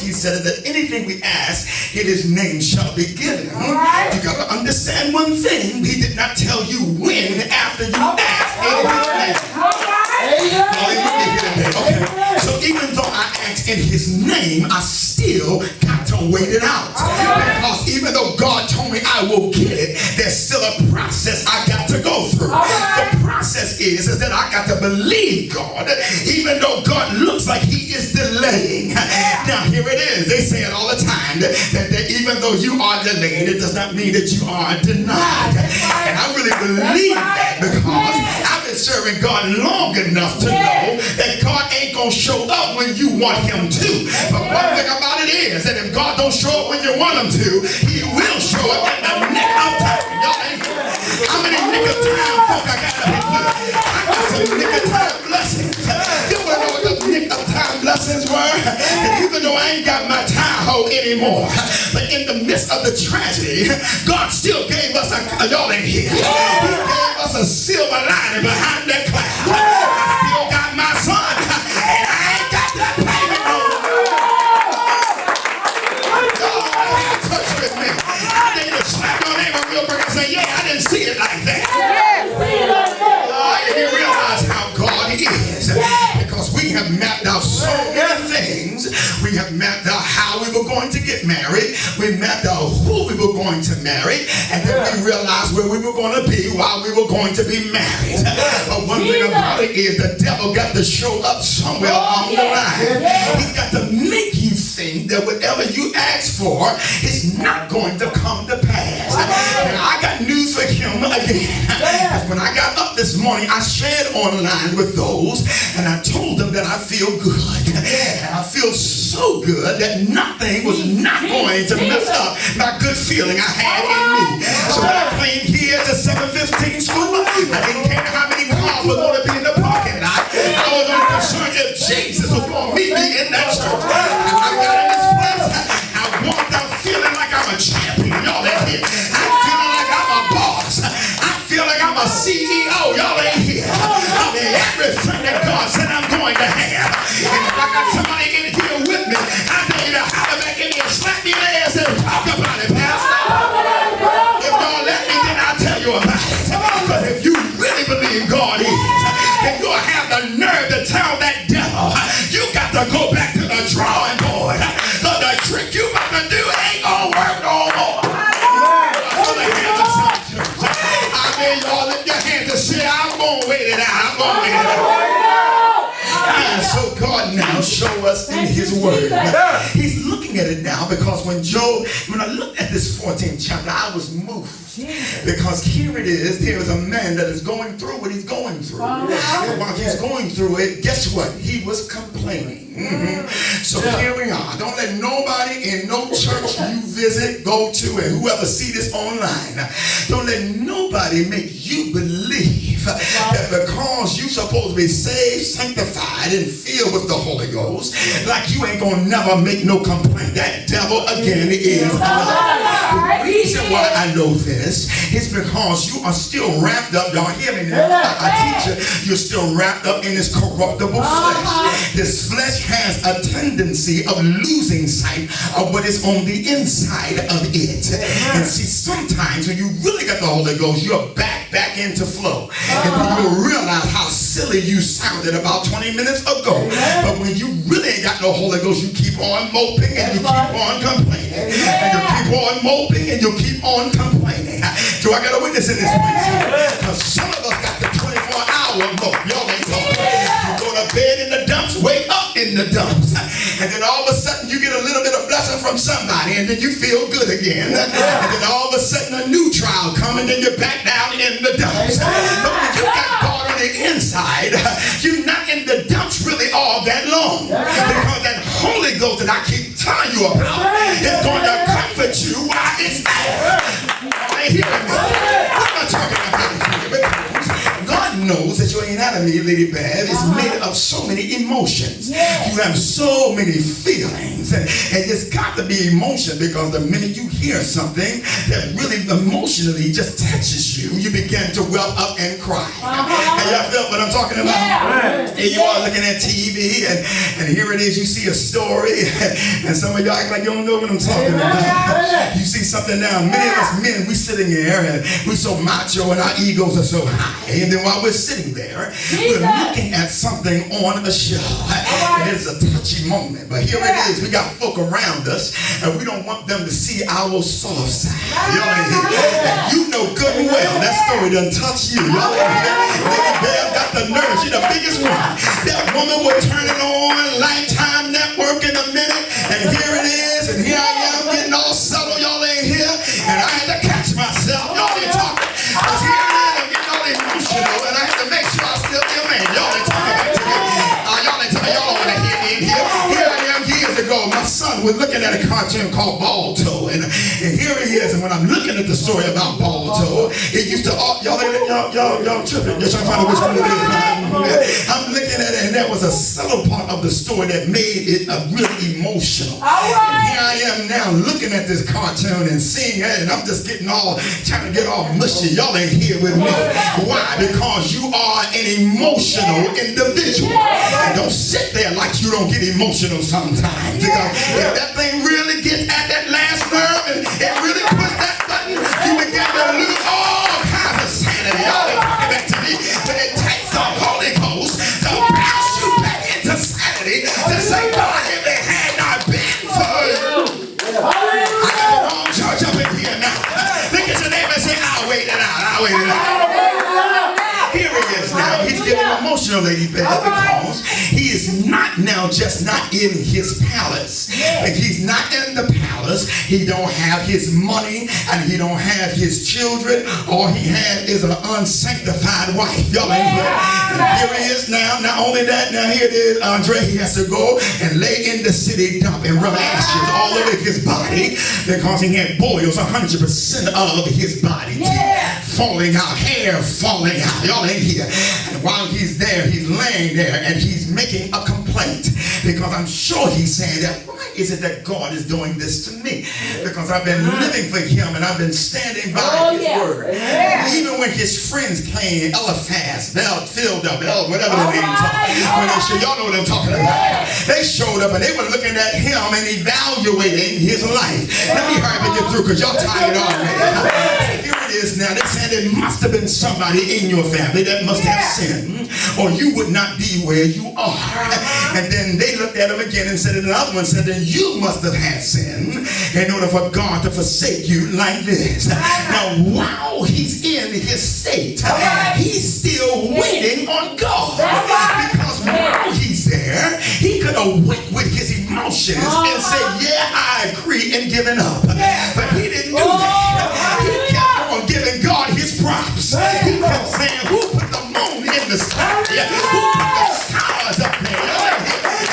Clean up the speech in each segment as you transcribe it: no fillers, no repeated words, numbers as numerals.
he said that anything we ask in his name shall be given. You got to understand one thing. He did not tell you when after you ask in his name. Okay. So even though I ask in his name, I still got to wait it out. Because even though God told me I will get it, there's still a process I got to go through. The process is that I got to believe God, even though God looks like he is delaying. Now here it is. They say it all the time that even though you are delayed, it does not mean that you are denied. And I really believe that because I've been serving God long enough to know that God ain't gonna show up when you want him to. But one thing about it is that if God don't show up when you want him to, he will show up at the nick of time. Y'all ain't here. How many nick of time folk I got up in here? I got some nick of time blessings. You wanna know what the nick of time blessings were? And even though I ain't got my tie hoe anymore, but in the midst of the tragedy, God still gave us y'all ain't here. He gave us a silver lining behind that cloud. I still got my son, and I ain't got that payment on. God, touch with me. I need to slap your neighbor real quick and say, yeah, I didn't see it like that. You realize how God is. Because we have mapped out so many things. We have mapped out how we were going to get married. We mapped out who we were going to marry. And then we realized where we were going to be while we were going to be married. But one thing about it is the devil got to show up somewhere along the line. He's got to make you think that whatever you ask for is not going to come to pass. And I got news for him again. Because when I got up this morning, I shared online with those, and I told them that I feel good. And I feel so good that nothing was not going to mess up my good feeling I had in me. So when I came here to 715 school, I didn't care how many cars were going to be in the parking lot. I was only concerned if Jesus was going to meet me in that church. I got in this place, I walked out feeling like I'm a champion. Y'all ain't here. I'm feeling like I'm a boss. I feel like I'm a CEO. Y'all ain't here. I mean, everything that God said I'm going to have. And if I got somebody in here with me, I dare you to holler back in here, slap me in the ass and talk about it, Pastor. If y'all let me, then I'll tell you about it. Because if you really believe God is, then you'll have the nerve to tell that devil, you got to go back to the drawing board. Because the trick you about to do ain't gonna work no more. I mean, y'all lift your hands and say, I'm gonna wait it out. I'm gonna wait it out. And so God now show us in his word. He's looking at it now because when I looked at this 14th chapter, I was moved. Because here it is, there is a man that is going through what he's going through. And while he's going through it, guess what? He was complaining. So here we are. Don't let nobody in no church you visit, go to, and whoever see this online, don't let nobody make you believe that because you're supposed to be saved, sanctified, and filled with the Holy Ghost, like you ain't gonna never make no complaint. That devil again is the reason why I know this is because you are still wrapped up. Y'all hear me now? I teach you, you're still wrapped up in this corruptible flesh. This flesh has a tendency of losing sight of what is on the inside of it. And see, sometimes when you really got the Holy Ghost, you're back into flow. And then you'll realize how silly you sounded about 20 minutes ago. But when you really ain't got no Holy Ghost, you keep on moping and you keep on complaining. And you keep on moping and you keep on complaining. Do I got a witness in this place? Because some of us got the 24-hour mope. Y'all ain't talking. You go to bed in the dumps, wake up in the dumps. And then all of a sudden you get a little bit of blessing from somebody and then you feel good again. And then all of a sudden a new trial comes and then you're back down in the dumps. But when you got God on the inside, you're not in the dumps really all that long. Because that Holy Ghost that I keep telling you about is going to comfort you while it's there. I ain't hearing me. What am I talking about here? Because God knows that your anatomy, Lady Bev, is made of so many emotions. You have so many feelings. And it's got to be emotion, because the minute you hear something that really emotionally just touches you, you begin to well up and cry. And y'all felt what I'm talking about? And you are looking at TV, and here it is, you see a story, and some of y'all act like you don't know what I'm talking about. You see something now, many of us men, we sitting there, and we're so macho, and our egos are so high, and then while we're sitting there, we're looking at something on a show. And it's a touchy moment, but here it is, we got folk around us, and we don't want them to see our soft side. Y'all ain't here. And you know good and well that story doesn't touch you. Y'all ain't here. Lady Bev got the nerve. She's the biggest one. That woman will turn it on Lifetime Network in a minute, and here it is, and here I am getting all subtle. Y'all ain't here, and I had to catch myself. Y'all ain't talking, because here it is, I'm getting all emotional, and I had to make sure I still be a man. Y'all ain't talking back to me. Y'all ain't talking. Y'all don't want to hear me in here. Here I am years ago. My son was looking at a cartoon called Balto, and here he is. And when I'm looking at the story about Balto, it used to y'all tripping. You're trying to find out which one it is. I'm looking at it, and that was a subtle part of the story that made it really emotional. And here I am now looking at this cartoon and seeing it, and I'm just trying to get all mushy. Y'all ain't here with me. Why? Because you are an emotional individual. And don't sit there like you don't get emotional sometimes. Because if that thing really gets at that last nerve and it really puts that button, you begin to lose all kinds of sanity. Y'all ain't talking back to me. But it takes the Holy Ghost to bounce you back into sanity to say, God, if it had not been for you. I got the wrong church up in here now. Look at your neighbor and say, I'll wait it out. I'll wait it out. Here he is now. He's getting emotional, Lady Bev, because he is not in his palace. Like, he's not in the palace. He don't have his money, and he don't have his children. All he has is an unsanctified wife. Y'all ain't here. And here he is now. Not only that, now here it is, Andre. He has to go and lay in the city dump and rub ashes all over his body, because he had boils 100% of his body. Falling out, hair falling out. Y'all ain't here. And while he's there, he's laying there, and he's making a complaint, because I'm sure he's saying that, why is it that God is doing this to me? Because I've been living for him, and I've been standing by his word. Even when his friends came, Eliphaz, Bildad, whatever the names are, y'all know what I'm talking about. They showed up, and they were looking at him and evaluating his life. Let me hurry up and get through, because y'all tired already. Here it is now. They said it must have been somebody in your family that must have sinned, or you would not be where you are. And then they looked at him again and said, and another one said, then you must have had sin in order for God to forsake you like this. Now, while he's in his state, he's still waiting on God. Because while he's there, he could awake with his emotions and say, yeah, I agree in giving up. But he didn't do that. He kept on giving God his props. He kept saying, who put the moon in the sky? Who put the stars up there?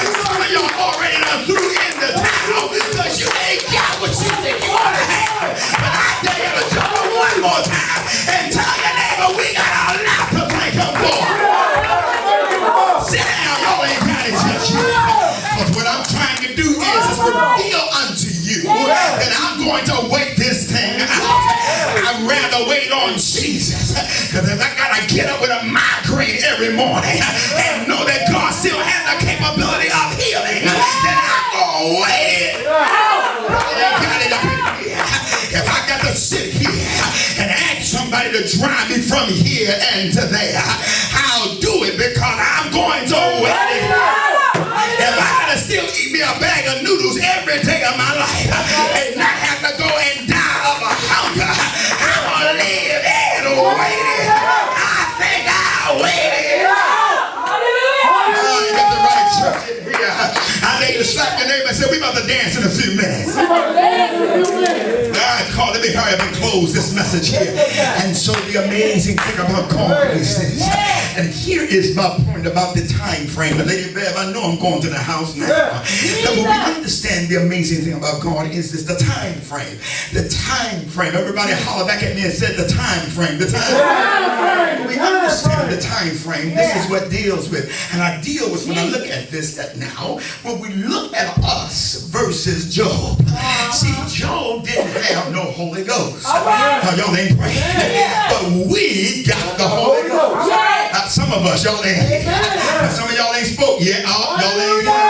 And some of y'all already done threw in the towel, because you ain't got what you think you ought to have. But I dare you to jump up one more time and tell your neighbor, we got a lot to thank him for. Sit down, y'all ain't got it yet. Because what I'm trying to do is reveal unto you that I'm going to wait this thing out. I'd rather wait on Jesus, because if I gotta get up with a migraine every morning and know that God still has the capability of healing, then I'm gonna wait it. If I got to sit here and ask somebody to drive me from here and to there, I'll do it, because I'm going to wait it. If I gotta still eat me a bag of noodles every day of my life and not have to go and die of a hunger, I'm gonna live and wait it. I think I'll wait it. You got the right church in here. I need to slap your neighbor and say, we about to dance in a few minutes. Let me hurry up and close this message here. And so the amazing thing about God is this. And here is my point about the time frame. But Lady Bev, I know I'm going to the house now. But we understand the amazing thing about God is this, the time frame. The time frame. Everybody holler back at me and said the time frame. The time frame. We understand the time frame. This is what deals with. And I deal with when I look at this that now, when we look at us versus Job. See, Job didn't have no Holy Ghost. Y'all ain't praying. But we got the Holy Ghost. Some of us, y'all ain't. Some of y'all ain't spoke yet. Y'all ain't.